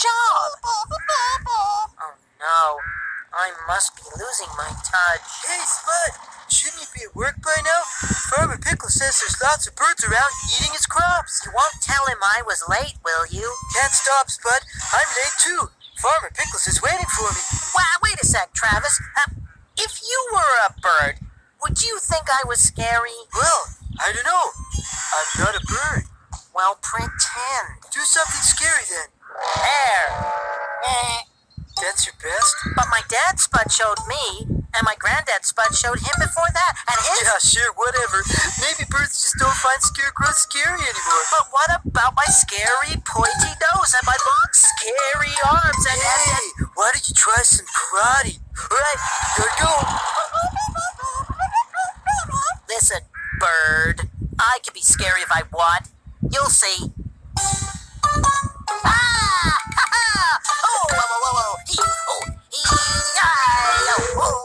job. Oh no, I must be losing my touch. Hey, Spud, shouldn't you be at work by now? Farmer Pickle says there's lots of birds around eating his crops. You won't tell him I was late, will you? Can't stop, Spud. I'm late too. Farmer Pickles is waiting for me. Wait a sec, Travis. If you were a bird, would you think I was scary? Well, I don't know. I'm not a bird. Well, pretend. Do something scary then. There. That's your best? But my dad Spud showed me, and my granddad Spud showed him before that, and his... Yeah, sure, whatever. Maybe birds just don't find scarecrows scary anymore. But what about my scary pointy nose and my long scary arms and... Hey, why don't you try some karate? Alright, here we go. Listen, bird, I can be scary if I want. You'll see. Ah! Ha ha! Oh, whoa, whoa, whoa, whoa. Oh, ee, ah, oh, oh.